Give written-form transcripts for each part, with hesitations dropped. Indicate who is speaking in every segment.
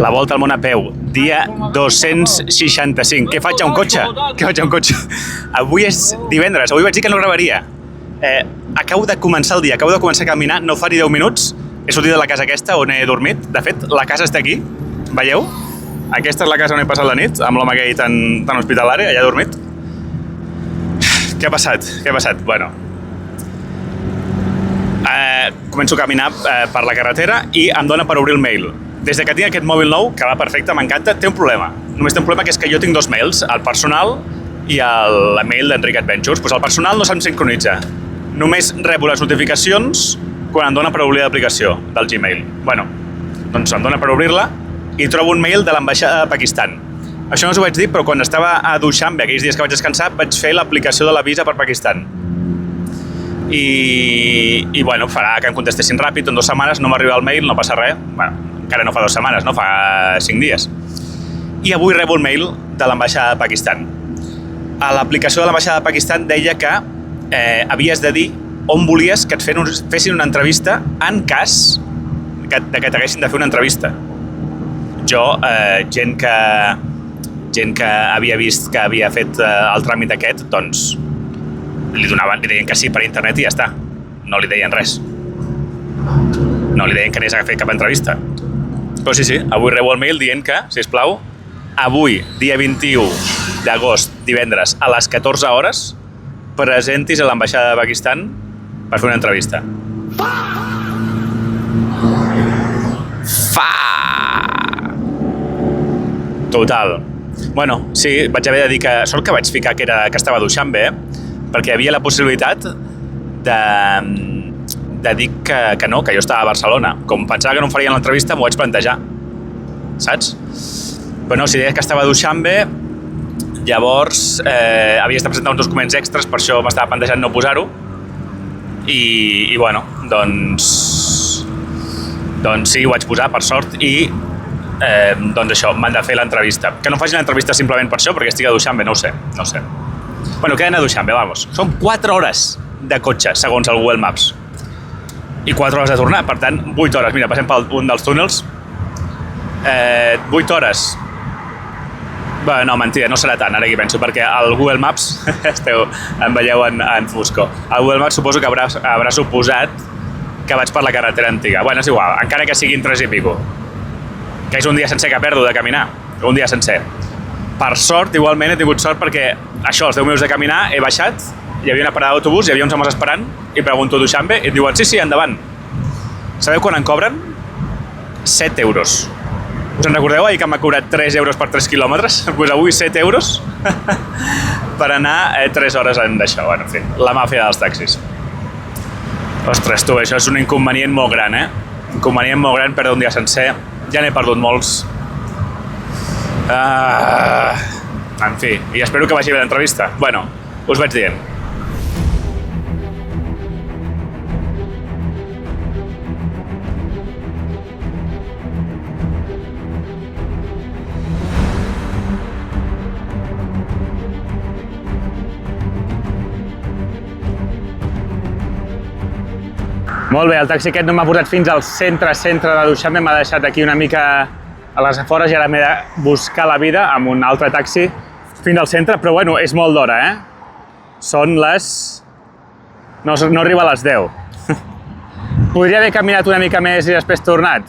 Speaker 1: La volta al món a peu, dia 265. Què faig a un cotxe? Avui és divendres, avui vaig dir que no gravaria. Acabo de començar el dia, acabo de començar a caminar, no fa ni 10 minuts. He sortit de la casa aquesta on he dormit. De fet, la casa està aquí, veieu? Aquesta és la casa on he passat la nit, amb l'home aquell tan hospitalari, allà he dormit. Què ha passat? Bueno, començo a caminar per la carretera i em dóna per obrir el mail. Des que tinc aquest mòbil nou, que va perfecte, m'encanta, té un problema. Només té un problema, que és que jo tinc dos mails, el personal i el mail d'Enric Adventures. Doncs el personal no se'm sincronitza. Només rebo les notificacions quan em dóna per obrir l'aplicació del Gmail. Bueno, doncs em dóna per obrir-la i trobo un mail de l'ambaixada de Pakistan. Això no us ho vaig dir, però quan estava a Dushanbe, aquells dies que vaig descansar, vaig fer l'aplicació de la visa per Pakistan. I bueno, farà que em contestessin ràpid, en 2 setmanes no m'arriba el mail, no passa res. Bueno, encara no fa 2 setmanes, no? Fa 5 dies. I avui rebo un mail de l'ambaixada de Pakistan. A l'aplicació de l'ambaixada de Pakistan deia que havies de dir on volies que et fessin una entrevista en cas que t'haguessin de fer una entrevista. Jo, gent que havia vist que havia fet el tràmit aquest, doncs li deien que sí per internet i ja està. No li deien res. No li deien que anés a fer cap entrevista. Però sí, avui rebo el mail dient que, sisplau, avui, dia 21 d'agost, divendres, a les 14 hores, presentis a l'ambaixada de Pakistan per fer una entrevista. Total. Bueno, sí, vaig haver de dir que... Sort que vaig ficar que estava a Dushanbe, perquè hi havia la possibilitat de dir que no, que jo estava a Barcelona. Com pensava que no em farien l'entrevista, m'ho vaig plantejar. Saps? Però no, si deia que estava a Dushanbe, llavors havies de presentar uns documents extras, per això m'estava plantejant no posar-ho. I bueno, doncs sí, ho vaig posar, per sort, i doncs això, m'han de fer l'entrevista. Que no facin l'entrevista simplement per això, perquè estic a Dushanbe, no ho sé. Bueno, queden a Dushanbe, vamos. Són 4 hores de cotxe, segons el Google Maps. I 4 hores de tornar, per tant, 8 hores. Mira, passem per un dels túnels. 8 hores. Bé, no, mentida, no serà tant, ara que penso, perquè el Google Maps, em veieu en foscor. El Google Maps suposo que haurà suposat que vaig per la carretera antiga. Bueno, és igual, encara que siguin 3 i pico. Que és un dia sencer que perdo de caminar. Un dia sencer. Per sort, igualment, he tingut sort perquè això, els 10 minuts de caminar, he baixat, hi havia una parada d'autobús, hi havia uns homes esperant, i pregunto a Dushanbe, i em diuen, sí, endavant. Sabeu quan en cobren? 7 euros. Us en recordeu ahir que m'ha cobrat 3 euros per 3 quilòmetres? Doncs avui 7 euros per anar 3 hores en d'això. Bueno, en fi, la màfia dels taxis. Ostres, tu, això és un inconvenient molt gran, Inconvenient molt gran perdre un dia sencer. Ja n'he perdut molts. En fi, i espero que vagi bé l'entrevista. Bueno, us vaig dient. Molt bé, el taxi aquest no m'ha portat fins al centre de Dushanbe, m'ha deixat aquí una mica a les afores i ara m'he de buscar la vida amb un altre taxi fins al centre, però bueno, és molt d'hora, Són les... No arriba a les 10. Podria haver caminat una mica més i després tornat?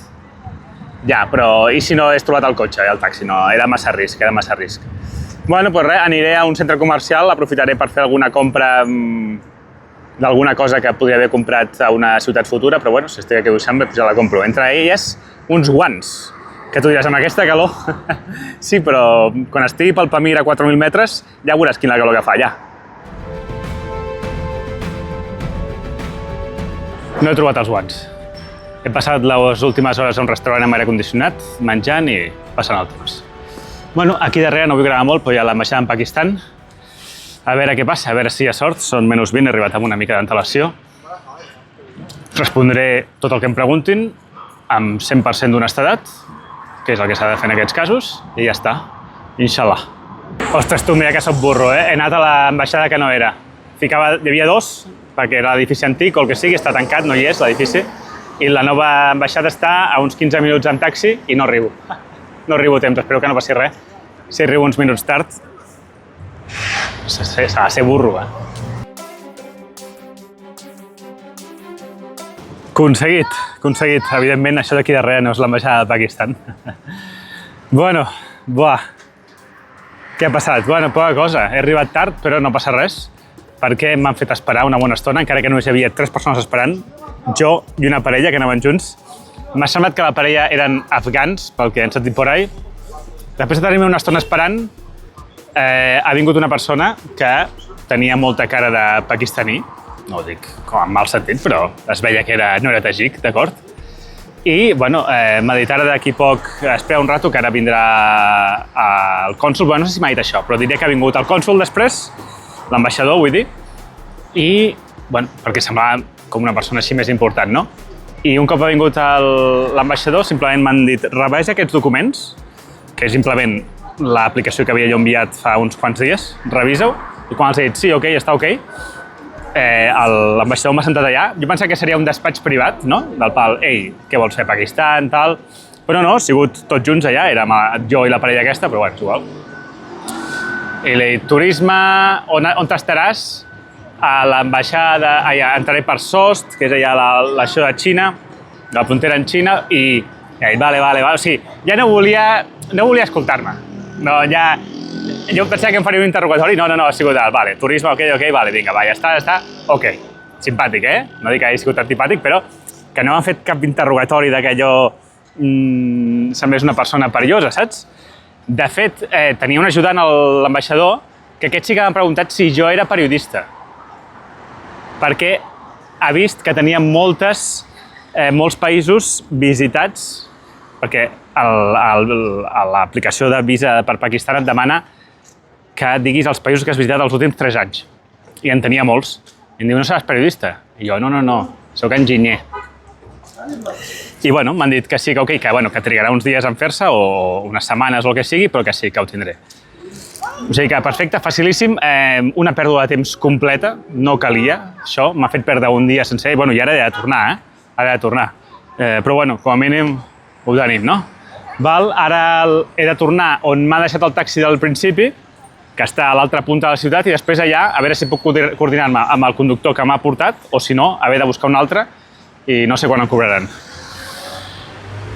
Speaker 1: Ja, però i si no hagués trobat el cotxe, el taxi? No, era massa risc. Bueno, doncs res, aniré a un centre comercial, aprofitaré per fer alguna compra d'alguna cosa que podria haver comprat a una ciutat futura, però bueno, si estic aquí a Dushanbe, ja la compro. Entre elles, uns guants, que tu diràs, amb aquesta calor... Sí, però quan estigui pel Pamir a 4.000 metres, ja veuràs quina calor que fa allà. No he trobat els guants. He passat les últimes hores a un restaurant amb aire condicionat, menjant i passant el temps. Bueno, aquí darrere no vull gravar molt, però hi ha l'ambaixada en Pakistan. A veure què passa, a veure si hi ha sort. Són -20, he arribat amb una mica d'antelació. Respondré tot el que em preguntin amb 100% d'honestedat, que és el que s'ha de fer en aquests casos, i ja està. Inshallah. Ostres, tu, mira que soc burro, He anat a l'ambaixada que no era. Hi havia 2, perquè era l'edifici antic o el que sigui, està tancat, no hi és l'edifici, i la nova ambaixada està a uns 15 minuts en taxi i no arribo. no arribo a temps, espero que no passi res. Si arribo uns minuts tard, s'ha de ser burro, Aconseguit. Evidentment, això d'aquí darrere no és l'ambaixada de Pakistan. Bueno, què ha passat? Bueno, poca cosa. He arribat tard, però no passa res, perquè m'han fet esperar una bona estona, encara que només hi havia 3 persones esperant, jo i una parella que anaven junts. M'ha semblat que la parella eren afgans, pel que hem sentit por ahí. Després de tenir una estona esperant, ha vingut una persona que tenia molta cara de pakistaní, no ho dic com en mal sentit, però es veia que no era tajic, d'acord? I, bueno, m'ha dit ara d'aquí poc, espera un rato, que ara vindrà el cònsol, bueno, no sé si m'ha dit això, però diré que ha vingut el cònsol després, l'ambaixador, vull dir, i, bueno, perquè semblava com una persona així més important, no? I un cop ha vingut l'ambaixador, simplement m'han dit, revisa aquests documents, que és simplement l'aplicació que havia jo enviat fa uns quants dies, revisa-ho, i quan els he dit sí, ok, està ok, l'ambaixador m'ha sentat allà. Jo pensava que seria un despatx privat, no? Del pal, ei, què vols fer a Pakistan, tal... Però no, ha sigut tots junts allà, érem jo i la parella aquesta, però bueno, és igual. I li he dit, turisme, on t'estaràs? A l'ambaixada, entraré per SOST, que és allà l'això de Xina, la frontera en Xina, i ha dit, vale, o sigui, ja no volia escoltar-me. No, ja... Jo pensava que em faria un interrogatori, no, ha sigut vale, turisme, ok, vale, vinga, va, ja està, ok. Simpàtic, No dic que hagi sigut antipàtic, però que no m'han fet cap interrogatori de que jo semblés una persona perillosa, saps? De fet, tenia un ajudant a l'ambaixador que aquest sí que m'ha preguntat si jo era periodista. Perquè ha vist que tenia molts països visitats, perquè l'aplicació de visa per Pakistan et demana que diguis els països que has visitat els últims 3 anys. I en tenia molts. I em diu, no seràs periodista? I jo, no, soc enginyer. I bueno, m'han dit que sí, que ok, que trigarà uns dies en fer-se, o unes setmanes o el que sigui, però que sí, que ho tindré. O sigui que perfecte, facilíssim, una pèrdua de temps completa, no calia, això, m'ha fet perdre un dia sencer, i ara he de tornar, Ara he de tornar. Però bueno, com a mínim, ho tenim, no? Ara he de tornar on m'ha deixat el taxi del principi, que està a l'altra punta de la ciutat, i després allà, a veure si puc coordinar-me amb el conductor que m'ha portat, o si no, haver de buscar un altre, i no sé quan em cobraran.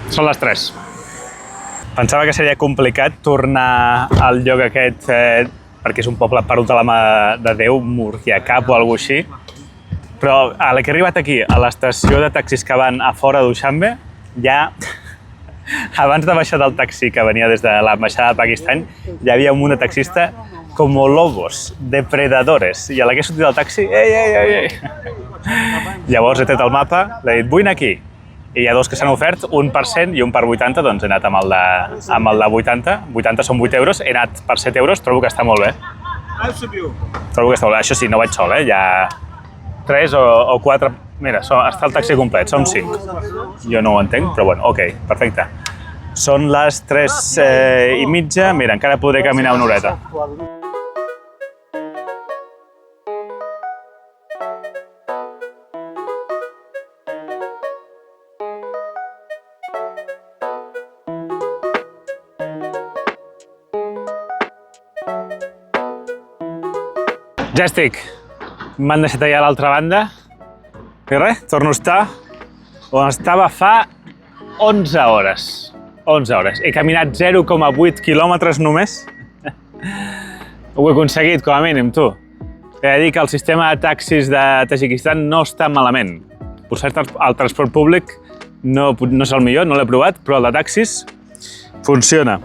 Speaker 1: Són les 3. Pensava que seria complicat tornar al lloc aquest, perquè és un poble perdut a la mà de Déu, Murciacap o alguna cosa així, però a la que he arribat aquí, a l'estació de taxis que van a fora d'Ushambe, ja, abans de baixar del taxi que venia des de l'ambaixada de Pakistan, hi havia un munt de taxista com lobos, depredadores, i a la que he sortit del taxi, ei! Llavors he tret el mapa, l'he dit, vull anar aquí, i hi ha 2 que s'han ofert, un per 100 i un per 80, doncs he anat amb el de 80, 80 són 8 euros, he anat per 7 euros, trobo que està molt bé. Trobo que està molt bé, això sí, no vaig sol, hi ha 3 o 4, mira, està el taxi complet, som 5. Jo no ho entenc, però bueno, ok, perfecte. Són les 3:30, mira, encara podré caminar una horeta. Ja estic. M'han deixat allà a l'altra banda. I res, torno a estar on estava fa 11 hores. 11 hores. He caminat 0,8 quilòmetres només. Ho he aconseguit, com a mínim, tu. He de dir que el sistema de taxis de Tajikistan no està malament. Per cert, el transport públic no és el millor, no l'he provat, però el de taxis funciona.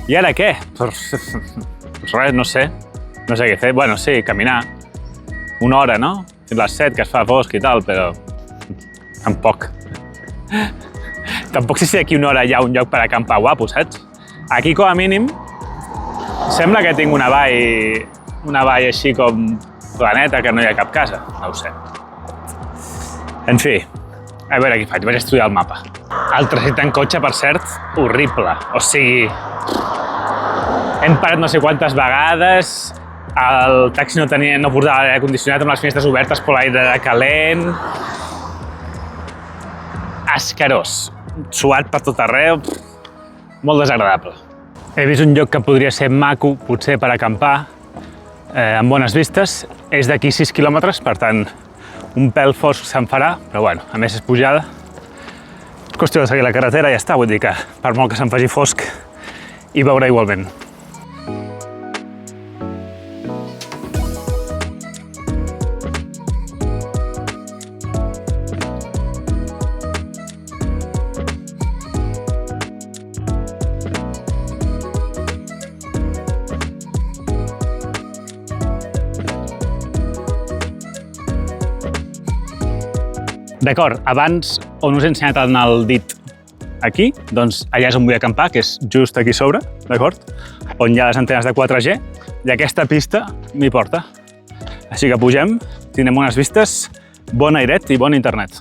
Speaker 1: I ara què? Pues res, no sé. No sé què fer. Bueno, sí, caminar. Una hora, no? Fins les 7, que es fa fosc i tal, però tampoc. Tampoc sé si d'aquí una hora hi ha un lloc per acampar guapo, saps? Aquí, com a mínim, sembla que tinc una vall així com planeta, que no hi ha cap casa. No ho sé. En fi, a veure què faig. Vaig estudiar el mapa. El trajecte en cotxe, per cert, horrible. O sigui, hem parat no sé quantes vegades, el taxi no portava l'aire condicionat amb les finestres obertes per l'aire calent. Asquerós. Suat per tot arreu. molt desagradable. He vist un lloc que podria ser maco, potser per acampar, amb bones vistes. És d'aquí 6 quilòmetres, per tant, un pèl fosc se'n farà, però bueno, a més és pujada. És qüestió de seguir la carretera i ja està, vull dir que per molt que se'n faci fosc, hi veurà igualment. D'acord, abans on us he ensenyat en el dit aquí, doncs allà és on vull acampar, que és just aquí sobre, d'acord? On hi ha les antenes de 4G i aquesta pista m'hi porta. Així que pugem, tindrem unes vistes, bon airet i bon internet.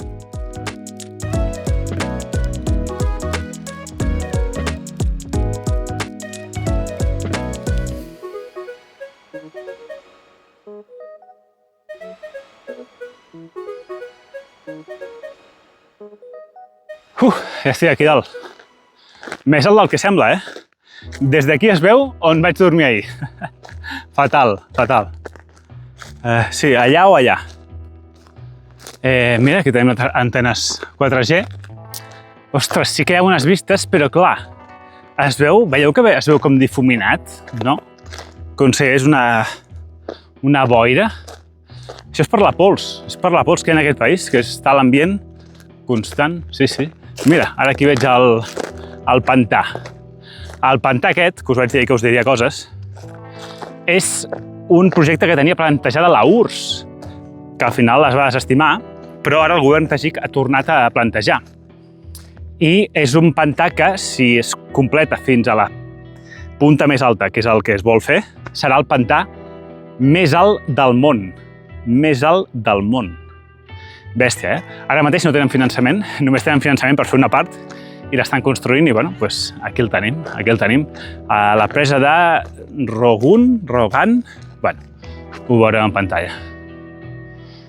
Speaker 1: Ja estic aquí dalt. Més alt del que sembla, Des d'aquí es veu on vaig dormir ahir. Fatal, fatal. Sí, allà o allà. Mira, aquí tenim antenes 4G. Ostres, sí que hi ha unes vistes, però clar, es veu, veieu que es veu com difuminat, no? Com si és una boira. Això és per la pols que hi ha en aquest país, que està a l'ambient constant, sí. Mira, ara aquí veig el pantà. El pantà aquest, que us vaig dir que us diria coses, és un projecte que tenia plantejada la URSS, que al final es va desestimar, però ara el govern tajic ha tornat a plantejar. I és un pantà que, si es completa fins a la punta més alta, que és el que es vol fer, serà el pantà més alt del món. Més alt del món. Bèstia, Ara mateix no tenen finançament, només tenen finançament per fer una part i l'estan construint i, bueno, doncs aquí el tenim. A la presa de Rogan, bueno, ho veurem en pantalla.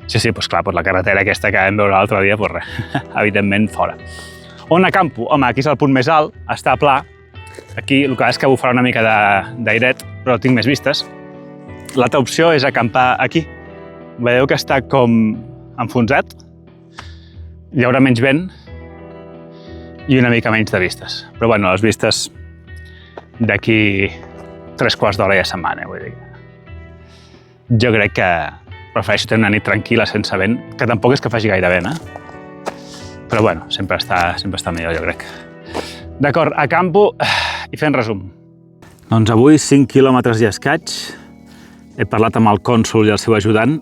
Speaker 1: Sí, doncs clar, la carretera aquesta que vam veure l'altre dia, doncs res, evidentment fora. On acampo? Home, aquí és el punt més alt, està pla. Aquí el que és que bufarà una mica d'airet, però tinc més vistes. L'altra opció és acampar aquí. Veieu que està com enfonsat, hi haurà menys vent i una mica menys de vistes. Però bueno, les vistes d'aquí 3/4 d'hora ja se'n van, vull dir. Jo crec que prefereixo tenir una nit tranquil·la sense vent, que tampoc és que faci gaire vent, Però bueno, sempre està millor, jo crec. D'acord, acampo i fent resum. Doncs avui 5 quilòmetres i escaig. He parlat amb el cònsol i el seu ajudant.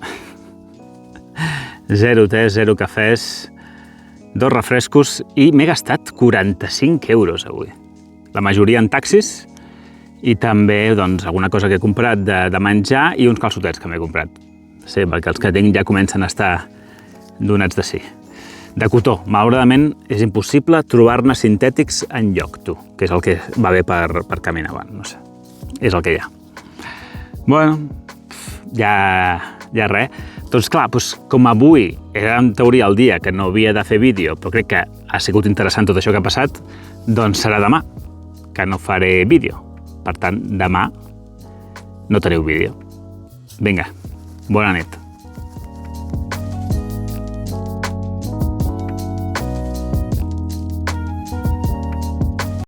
Speaker 1: 0 te, 0 cafès, 2 refrescos i m'he gastat 45 euros avui. La majoria en taxis i també doncs, alguna cosa que he comprat de menjar i uns calçotets que m'he comprat. Sí, perquè els que tinc ja comencen a estar donats de sí. De cotó, malauradament és impossible trobar-ne sintètics enlloc, que és el que va bé per caminar avant, no sé. És el que hi ha. Bueno, ja res. Doncs clar, com avui era en teoria el dia que no havia de fer vídeo, però crec que ha sigut interessant tot això que ha passat, doncs serà demà, que no faré vídeo. Per tant, demà no teniu vídeo. Vinga, bona nit.